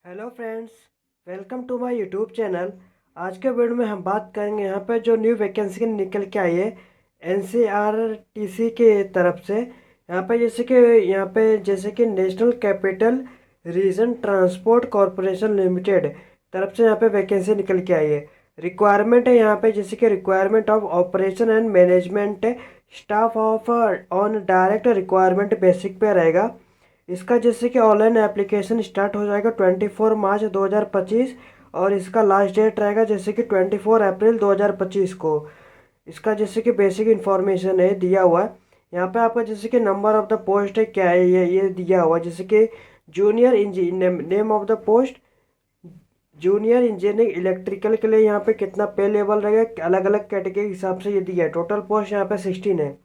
Hello friends, welcome to my YouTube channel. आज के video में हम बात करेंगे यहाँ पे जो न्यू वैकेंसी निकल के आई है एनसीईआरटी के तरफ से। यहाँ पे जैसे कि national capital region transport corporation limited तरफ से यहाँ पे वैकेंसी निकल के आई है। रिक्वायरमेंट है यहाँ पे जैसे कि requirement of operation and management staff of on direct requirement basic पे रहेगा। इसका जैसे कि ऑनलाइन एप्लीकेशन स्टार्ट हो जाएगा 24 मार्च 2025 और इसका लास्ट डेट रहेगा जैसे कि 24 अप्रैल 2025 को। इसका जैसे कि बेसिक इन्फॉर्मेशन है दिया हुआ है यहाँ पे। आपका जैसे कि नंबर ऑफ द पोस्ट है क्या है ये दिया हुआ है जैसे कि junior engineer, name of the post junior engineering electrical के लिए यहाँ पे कितना पे लेवल रहेगा, अलग अलग कैटेगरी के हिसाब से ये दिया है। टोटल पोस्ट यहाँ पे 16 है।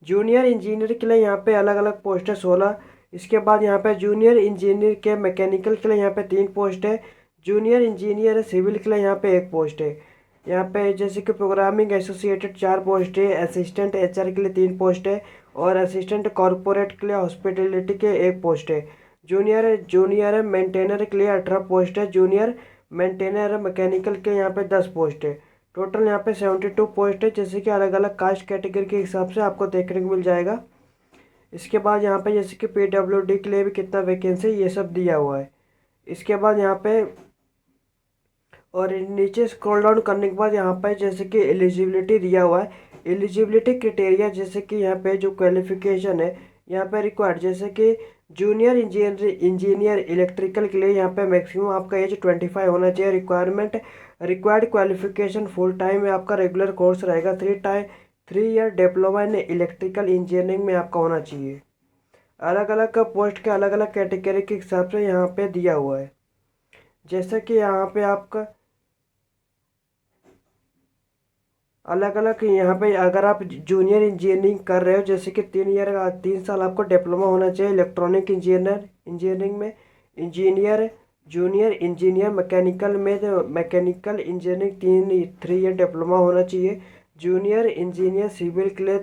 जूनियर इंजीनियर के लिए यहाँ पे अलग अलग पोस्ट है 16। इसके बाद यहाँ पे जूनियर इंजीनियर के मैकेनिकल के लिए यहाँ पे 3 पोस्ट है। जूनियर इंजीनियर सिविल के लिए यहाँ पे 1 पोस्ट है। यहाँ पे जैसे कि प्रोग्रामिंग एसोसिएटेड 4 पोस्ट है। असिस्टेंट एचआर के लिए 3 पोस्ट है और असिस्टेंट कॉरपोरेट के लिए हॉस्पिटलिटी के 1 पोस्ट है। जूनियर जूनियर मेंटेनर के लिए 18 पोस्ट है। जूनियर मेंटेनर मैकेनिकल के यहाँ पे 10 पोस्ट है। टोटल यहाँ पे 72 पोस्ट है जैसे कि अलग अलग कास्ट कैटेगरी के हिसाब से आपको देखने को मिल जाएगा। इसके बाद यहाँ पे जैसे कि पीडब्ल्यूडी के लिए भी कितना वैकेंसी ये सब दिया हुआ है। इसके बाद यहाँ पे और नीचे स्क्रॉल डाउन करने के बाद यहाँ पे जैसे कि एलिजिबिलिटी दिया हुआ है। एलिजिबिलिटी क्राइटेरिया जैसे कि यहाँ पे जो क्वालिफिकेशन है यहाँ पे रिक्वायर्ड जैसे कि जूनियर इंजीनियर इलेक्ट्रिकल के लिए यहाँ पे मैक्सिमम आपका एज 25 होना चाहिए। रिक्वायर्ड क्वालिफिकेशन फुल टाइम में आपका रेगुलर कोर्स रहेगा। 3 year diploma in electrical engineering में आपका होना चाहिए। अलग अलग पोस्ट के अलग अलग कैटेगरी के हिसाब से यहाँ पे दिया हुआ है। जैसे कि यहाँ पे आपका अलग अलग यहाँ पे अगर आप जूनियर इंजीनियरिंग कर रहे हो जैसे कि 3 साल आपको डिप्लोमा होना चाहिए इलेक्ट्रॉनिक इंजीनियरिंग में। इंजीनियर जूनियर इंजीनियर मैकेनिकल में तो मैकेनिकल इंजीनियरिंग 3 ईयर डिप्लोमा होना चाहिए। जूनियर इंजीनियर सिविल के लिए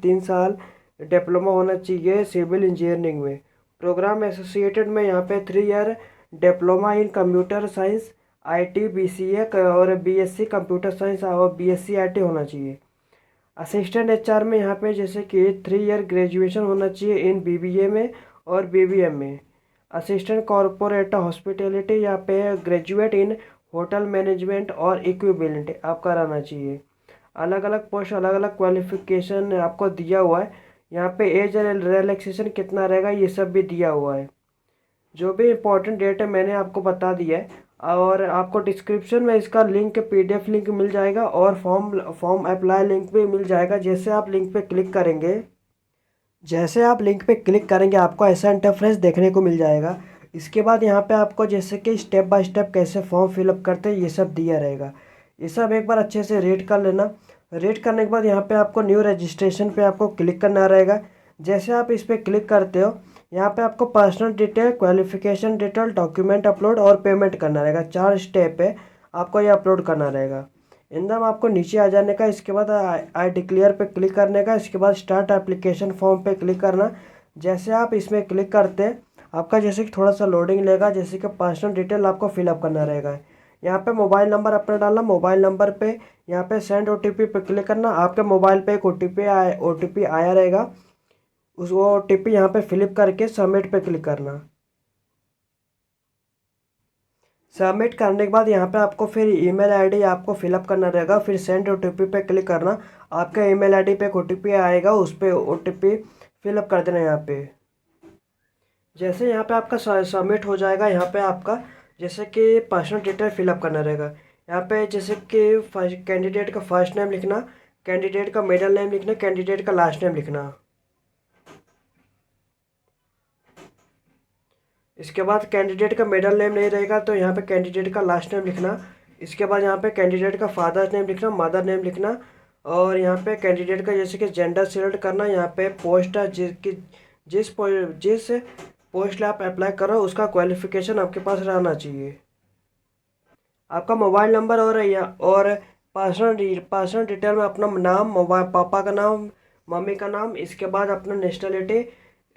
3 साल डिप्लोमा होना चाहिए सिविल इंजीनियरिंग में। प्रोग्राम एसोसिएटेड में यहाँ पे 3 year diploma in computer science IT BCA और बीएससी कंप्यूटर साइंस और बीएससी आईटी होना चाहिए। असिस्टेंट एचआर में यहाँ पे जैसे कि 3 ईयर ग्रेजुएशन होना चाहिए इन बीबीए में और बीबीएम में। असिस्टेंट कॉरपोरेट हॉस्पिटैलिटी यहाँ पे ग्रेजुएट इन होटल मैनेजमेंट और इक्विवेलेंट आपका रहना चाहिए। अलग अलग पोस्ट अलग अलग क्वालिफिकेशन आपको दिया हुआ है। यहाँ पे एज रिलैक्सेशन कितना रहेगा ये सब भी दिया हुआ है। जो भी इम्पोर्टेंट डेट है मैंने आपको बता दिया है और आपको डिस्क्रिप्शन में इसका लिंक पीडीएफ लिंक मिल जाएगा और फॉर्म अप्लाई लिंक भी मिल जाएगा। जैसे आप लिंक पे क्लिक करेंगे आपको ऐसा इंटरफेस देखने को मिल जाएगा। इसके बाद यहाँ पे आपको जैसे कि स्टेप बाय स्टेप कैसे फॉर्म फिलअप करते हैं ये सब दिया रहेगा। ये सब एक बार अच्छे से रीड कर लेना। रीड करने के बाद यहाँ पे आपको न्यू रजिस्ट्रेशन पे आपको क्लिक करना रहेगा। जैसे आप इस पर क्लिक करते हो यहाँ पे आपको personal detail qualification detail document upload और पेमेंट करना रहेगा। 4 स्टेप है आपको ये अपलोड करना रहेगा। एकदम आपको नीचे आ जाने का। इसके बाद आई डिक्लेयर पे क्लिक करने का। इसके बाद स्टार्ट एप्लीकेशन फॉर्म पे क्लिक करना। जैसे आप इसमें क्लिक करते हैं आपका जैसे कि थोड़ा सा लोडिंग लेगा जैसे कि पर्सनल डिटेल आपको फिलअप करना रहेगा। यहाँ पे मोबाइल नंबर अपना डालना। मोबाइल नंबर पे यहाँ पे सेंड ओटीपी पे क्लिक करना। आपके मोबाइल पे एक ओटीपी आया रहेगा। उस ओटीपी यहाँ पे फिलअप करके सबमिट पे क्लिक करना। सबमिट करने के बाद यहाँ पे आपको फिर ईमेल आईडी आपको फिलअप करना रहेगा। फिर सेंड ओटीपी पे क्लिक करना। आपका ईमेल आईडी पे एक ओटीपी आएगा उस पर ओटीपी फिलअप कर देना यहाँ पे। जैसे यहाँ पे आपका सबमिट हो जाएगा यहाँ पे आपका जैसे कि पर्सनल डिटेल फिलअप करना रहेगा। यहाँ पे जैसे कि कैंडिडेट का फर्स्ट नेम लिखना, कैंडिडेट का मिडिल नेम लिखना, कैंडिडेट का लास्ट नेम लिखना। इसके बाद कैंडिडेट का मिडिल नेम नहीं रहेगा तो यहाँ पे कैंडिडेट का लास्ट नेम लिखना। इसके बाद यहाँ पे कैंडिडेट का फादर नेम लिखना, मदर नेम लिखना और यहाँ पे कैंडिडेट का जैसे कि जेंडर सिलेक्ट करना। यहाँ पे पोस्ट जिस पोस्ट आप अप्लाई कर रहे हो उसका क्वालिफिकेशन आपके पास रहना चाहिए। आपका मोबाइल नंबर और पर्सनल डिटेल में अपना नाम, मोबाइल पापा का नाम, मम्मी का नाम, इसके बाद अपना नेशनलिटी,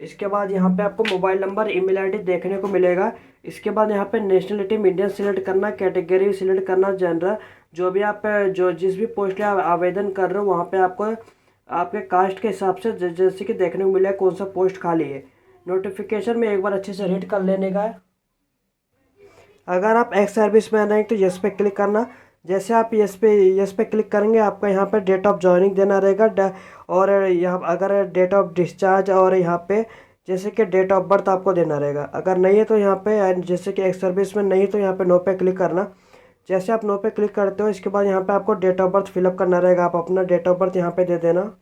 इसके बाद यहाँ पे आपको मोबाइल नंबर, ईमेल आईडी देखने को मिलेगा। इसके बाद यहाँ पे नेशनलिटी इंडियन सिलेक्ट करना, कैटेगरी सिलेक्ट करना जनरल। जो भी आप जो जिस भी पोस्ट के आप आवेदन कर रहे हो वहाँ पे आपको आपके कास्ट के हिसाब से जैसे कि देखने को मिलेगा कौन सा पोस्ट खाली है। नोटिफिकेशन में एक बार अच्छे से रीड कर लेने का है। अगर आप एक्स सर्विस मैन हैं तो यस पे क्लिक करना। जैसे आप यस पे क्लिक करेंगे आपका यहाँ पे डेट ऑफ जॉइनिंग देना रहेगा और यहाँ अगर डेट ऑफ डिस्चार्ज और यहाँ पे जैसे कि डेट ऑफ बर्थ आपको देना रहेगा। अगर नहीं है तो यहाँ पे जैसे कि एक्स सर्विस में नहीं तो यहाँ पे नो पे क्लिक करना। जैसे आप नो पे क्लिक करते हो इसके बाद यहाँ पे आपको डेट ऑफ बर्थ फिलअप करना रहेगा। आप अपना डेट ऑफ बर्थ यहाँ पे दे देना।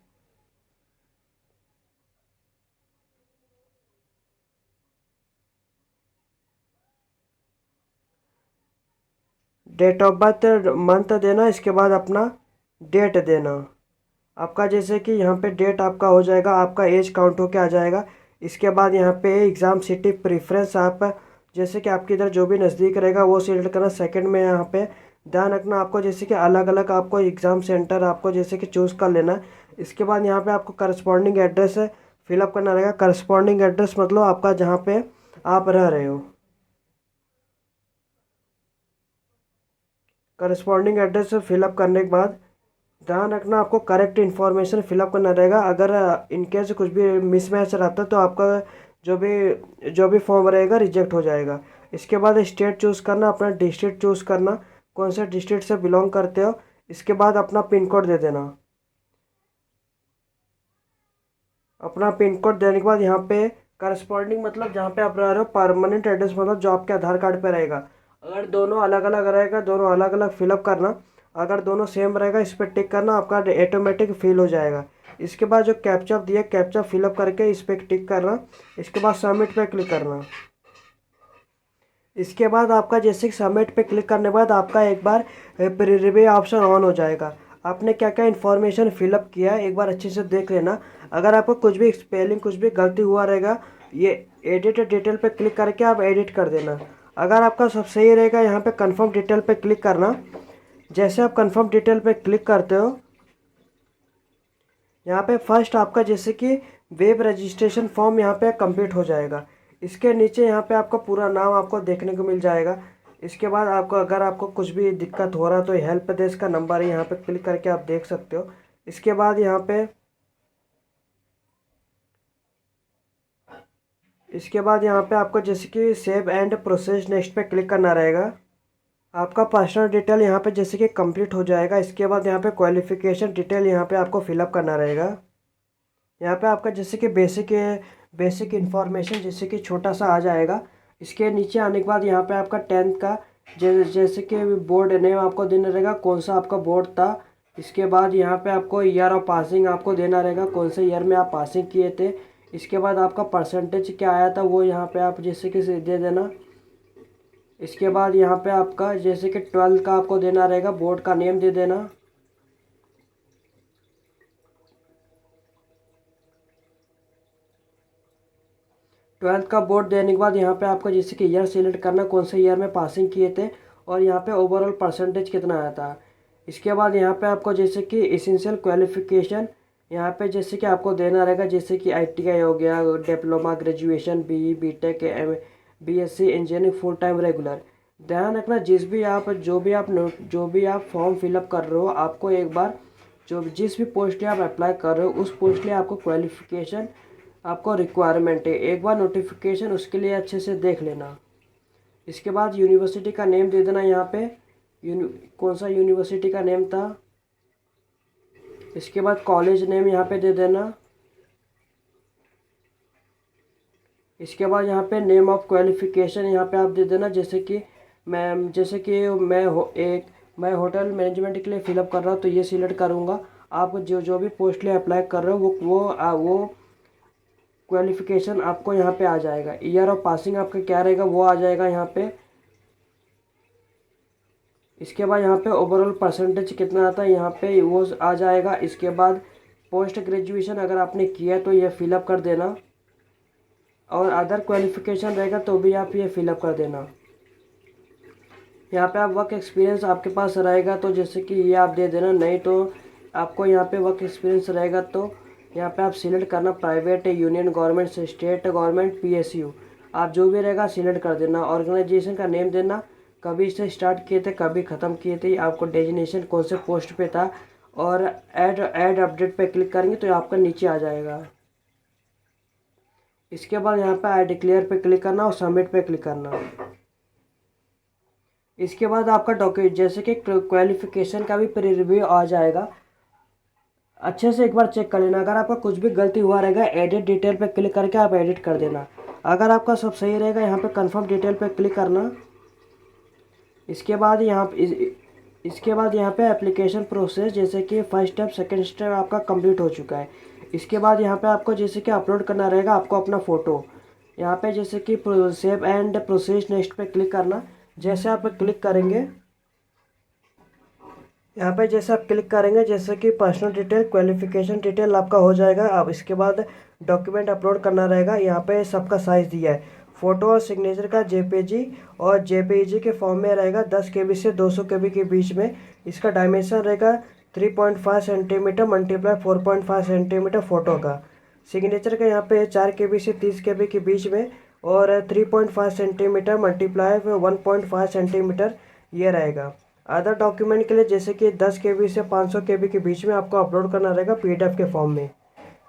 डेट ऑफ बर्थ मंथ देना, इसके बाद अपना डेट देना। आपका जैसे कि यहाँ पे डेट आपका हो जाएगा, आपका एज काउंट होके आ जाएगा। इसके बाद यहाँ पे एग्ज़ाम सिटी प्रेफरेंस आप जैसे कि आपके इधर जो भी नज़दीक रहेगा वो सिलेक्ट करना। सेकंड में यहाँ पे ध्यान रखना आपको जैसे कि अलग अलग आपको एग्ज़ाम सेंटर आपको जैसे कि चूज़ कर लेना। इसके बाद यहाँ पे आपको करस्पॉन्डिंग एड्रेस फिलअप करना रहेगा। करस्पॉन्डिंग एड्रेस मतलब आपका जहाँ पे आप रह रहे हो। करस्पॉन्डिंग एड्रेस फिलअप करने के बाद ध्यान रखना आपको करेक्ट इन्फॉर्मेशन फिलअप करना रहेगा। अगर इनकेस कुछ भी मिसमैच रहता है तो आपका जो भी फॉर्म रहेगा रिजेक्ट हो जाएगा। इसके बाद स्टेट चूज़ करना, अपना डिस्ट्रिक्ट चूज़ करना, कौन से डिस्ट्रिक्ट से बिलोंग करते हो। इसके बाद अपना पिन कोड दे देना। अपना पिन कोड देने के बाद यहाँ पे करस्पॉन्डिंग मतलब जहाँ पे आप रह रहे हो परमानेंट एड्रेस मतलब जो आपके आधार कार्ड पे रहेगा। अगर दोनों अलग अलग रहेगा दोनों अलग अलग फिलअप करना। अगर दोनों सेम रहेगा इस पर टिक करना, आपका ऑटोमेटिक फिल हो जाएगा। इसके बाद जो कैप्चा दिया कैप्चा फिलअप करके इस पर टिक करना। इसके बाद सबमिट पे क्लिक करना। इसके बाद आपका जैसे सबमिट पे क्लिक करने के बाद आपका एक बार प्रीव्यू ऑप्शन ऑन हो जाएगा। आपने क्या क्या इन्फॉर्मेशन फिलअप किया है एक बार अच्छे से देख लेना। अगर आपको कुछ भी स्पेलिंग कुछ भी गलती हुआ रहेगा ये एडिट डिटेल पे क्लिक करके आप एडिट कर देना। अगर आपका सब सही रहेगा यहाँ पे कंफर्म डिटेल पे क्लिक करना। जैसे आप कंफर्म डिटेल पे क्लिक करते हो यहाँ पे फर्स्ट आपका जैसे कि वेब रजिस्ट्रेशन फॉर्म यहाँ पे कंप्लीट हो जाएगा। इसके नीचे यहाँ पे आपका पूरा नाम आपको देखने को मिल जाएगा। इसके बाद आपको अगर आपको कुछ भी दिक्कत हो रहा है तो हेल्प डेस्क का नंबर है यहाँ पे क्लिक करके आप देख सकते हो। इसके बाद यहाँ पे आपको जैसे कि सेव एंड प्रोसेस नेक्स्ट पे क्लिक करना रहेगा। आपका पर्सनल डिटेल यहाँ पे जैसे कि कंप्लीट हो जाएगा। इसके बाद यहाँ पे क्वालिफिकेशन डिटेल यहाँ पे आपको फिलअप करना रहेगा। यहाँ पे आपका जैसे कि बेसिक इन्फॉर्मेशन जैसे कि छोटा सा आ जाएगा। इसके नीचे आने के बाद यहाँ पे आपका 10th का जैसे कि बोर्ड नेम आपको देना रहेगा, कौन सा आपका बोर्ड था। इसके बाद यहाँ पे आपको ईयर ऑफ पासिंग आपको देना रहेगा, कौन से ईयर में आप पासिंग किए थे। इसके बाद आपका परसेंटेज क्या आया था वो यहाँ पे आप जैसे कि दे देना। इसके बाद यहाँ पे आपका जैसे कि 12th का आपको देना रहेगा, बोर्ड का नेम दे देना। ट्वेल्थ का बोर्ड देने के बाद यहाँ पे आपको जैसे कि ईयर सिलेक्ट करना, कौन से ईयर में पासिंग किए थे और यहाँ पे ओवरऑल परसेंटेज कितना आया था। इसके बाद यहाँ पे आपको जैसे कि एसेंशियल क्वालिफिकेशन यहाँ पे जैसे कि आपको देना रहेगा, जैसे कि ITI हो गया, diploma, graduation, BE, BTech, BSc engineering full time regular. ध्यान रखना जो भी आप फॉर्म फिलअप कर रहे हो आपको एक बार जो जिस भी पोस्ट लिए आप अप्लाई कर रहे हो उस पोस्ट लिए आपको क्वालिफिकेशन आपको रिक्वायरमेंट है, एक बार नोटिफिकेशन उसके लिए अच्छे से देख लेना। इसके बाद यूनिवर्सिटी का नेम दे देना यहाँ पे कौन सा यूनिवर्सिटी का नेम था। इसके बाद कॉलेज नेम यहाँ पे दे देना। इसके बाद यहाँ पे नेम ऑफ क्वालिफिकेशन यहाँ पे आप दे देना, मैं होटल मैनेजमेंट के लिए फ़िलअप कर रहा हूँ तो ये सिलेक्ट करूँगा। आप जो भी पोस्ट लिए अप्लाई कर रहे हो वो क्वालिफिकेशन आपको यहाँ पे आ जाएगा। ईयर ऑफ पासिंग आपका क्या रहेगा वो आ जाएगा यहाँ पे। इसके बाद यहाँ पे ओवरऑल परसेंटेज कितना आता है यहाँ पे वो आ जाएगा। इसके बाद पोस्ट ग्रेजुएशन अगर आपने किया तो ये फिलअप कर देना और अदर क्वालिफिकेशन रहेगा तो भी आप ये फिलअप कर देना। यहाँ पे आप वर्क एक्सपीरियंस आपके पास रहेगा तो जैसे कि ये आप दे देना, नहीं तो आपको यहाँ पे वर्क एक्सपीरियंस रहेगा तो यहाँ पे आप सिलेक्ट करना private, union government, state government, PSU, आप जो भी रहेगा सिलेक्ट कर देना। ऑर्गेनाइजेशन का नेम देना, कभी इसे स्टार्ट किए थे, कभी ख़त्म किए थे, आपको डेजिग्नेशन कौन से पोस्ट पे था, और ऐड अपडेट पे क्लिक करेंगे तो आपका नीचे आ जाएगा। इसके बाद यहाँ पे आई डिक्लेयर पे क्लिक करना और सबमिट पे क्लिक करना। इसके बाद आपका डॉक्यूमेंट जैसे कि क्वालिफिकेशन का भी प्री रिव्यू आ जाएगा। अच्छे से एक बार चेक कर लेना, अगर आपका कुछ भी गलती हुआ रहेगा एडिट डिटेल पे क्लिक करके आप एडिट कर देना। अगर आपका सब सही रहेगा यहाँ पे कंफर्म डिटेल पे क्लिक करना। इसके बाद यहाँ पे एप्लीकेशन प्रोसेस, जैसे कि फर्स्ट स्टेप सेकंड स्टेप आपका कंप्लीट हो चुका है। इसके बाद यहाँ पे आपको जैसे कि अपलोड करना रहेगा आपको अपना फ़ोटो। यहाँ पे जैसे कि सेव एंड प्रोसेस नेक्स्ट पे क्लिक करना। जैसे आप क्लिक करेंगे, यहाँ पे जैसे आप क्लिक करेंगे, जैसे कि पर्सनल डिटेल, क्वालिफिकेशन डिटेल आपका हो जाएगा। अब इसके बाद डॉक्यूमेंट अपलोड करना रहेगा। यहाँ पे सबका साइज़ दिया है, फ़ोटो और सिग्नेचर का JPG और JPEG के फॉर्म में रहेगा 10 KB से 200 KB के बीच में। इसका डायमेंशन रहेगा 3.5 सेंटीमीटर मल्टीप्लाई 4.5 सेंटीमीटर फ़ोटो का। सिग्नेचर का यहाँ पे 4 KB से 30 KB के बीच में, और 3.5 सेंटीमीटर मल्टीप्लाई 1.5 सेंटीमीटर ये रहेगा। अदर डॉक्यूमेंट के लिए जैसे कि 10 KB से 500 KB के बीच में आपको अपलोड करना रहेगा PDF के फॉर्म में।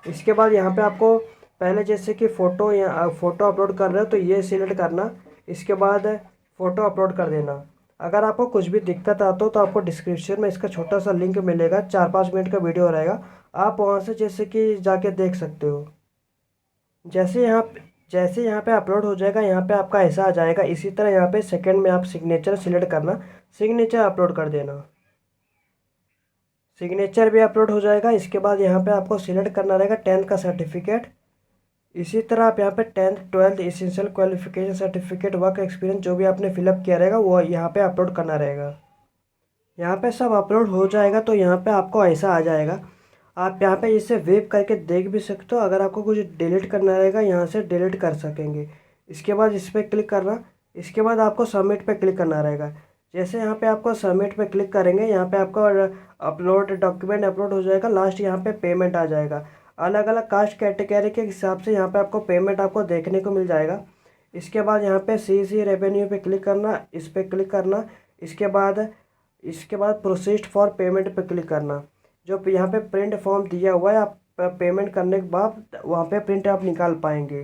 इसके बाद यहाँ पे आपको पहले जैसे कि फ़ोटो या फ़ोटो अपलोड कर रहे हो तो ये सिलेक्ट करना। इसके बाद फ़ोटो अपलोड कर देना। अगर आपको कुछ भी दिक्कत आता हो तो आपको डिस्क्रिप्शन में इसका छोटा सा लिंक मिलेगा, 4-5 मिनट का वीडियो रहेगा, आप वहाँ से जैसे कि जाके देख सकते हो। जैसे यहाँ पे अपलोड हो जाएगा, यहाँ पे आपका ऐसा आ जाएगा। इसी तरह यहाँ पे सेकंड में आप सिग्नेचर सिलेक्ट करना, सिग्नेचर अपलोड कर देना। सिग्नेचर भी अपलोड हो जाएगा। इसके बाद यहाँ पे आपको सिलेक्ट करना रहेगा 10th का सर्टिफिकेट। इसी तरह आप यहाँ पे 10th 12th essential qualification certificate, work experience जो भी आपने फिलअप किया रहेगा वो यहाँ पे अपलोड करना रहेगा। यहाँ पे सब अपलोड हो जाएगा तो यहाँ पे आपको ऐसा आ जाएगा। आप यहाँ पे इसे वेव करके देख भी सकते हो। अगर आपको कुछ डिलीट करना रहेगा यहाँ से डिलीट कर सकेंगे। इसके बाद इस पर क्लिक करना। इसके बाद आपको सबमिट पे क्लिक करना रहेगा। जैसे यहाँ पे आपको सबमिट पे क्लिक करेंगे, यहाँ पे आपका अपलोड डॉक्यूमेंट अपलोड हो जाएगा। लास्ट यहाँ पे पेमेंट आ जाएगा। अलग अलग कास्ट कैटेगरी के हिसाब से यहाँ पे आपको पेमेंट आपको देखने को मिल जाएगा। इसके बाद यहाँ पे CC रेवेन्यू पे क्लिक करना, इस पर क्लिक करना। इसके बाद प्रोसेस्ड फॉर पेमेंट पे क्लिक करना। जो यहाँ पे प्रिंट फॉर्म दिया हुआ है, आप पेमेंट करने के बाद वहाँ पे प्रिंट आप निकाल पाएंगे।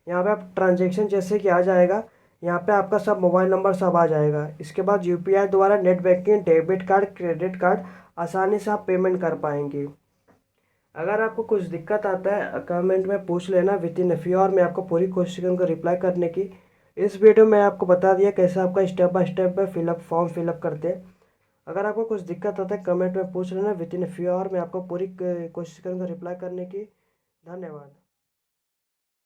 यहाँ पे आप ट्रांजेक्शन जैसे कि आ जाएगा, यहाँ पे आपका सब मोबाइल नंबर सब आ जाएगा। इसके बाद UPI द्वारा net banking, debit card, credit card आसानी से आप पेमेंट कर पाएंगे। अगर आपको कुछ दिक्कत आता है कमेंट में पूछ लेना, विद इन फ्यू आवर मैं आपको पूरी कोशिश करूँगा रिप्लाई करने की। इस वीडियो में आपको बता दिया कैसे आपका स्टेप बाय स्टेप में फॉर्म फिलअप करते हैं। अगर आपको कुछ दिक्कत आता है कमेंट में पूछ लेना, विद इन फ्यू आवर मैं आपको पूरी कोशिश करूँगा रिप्लाई करने की। धन्यवाद।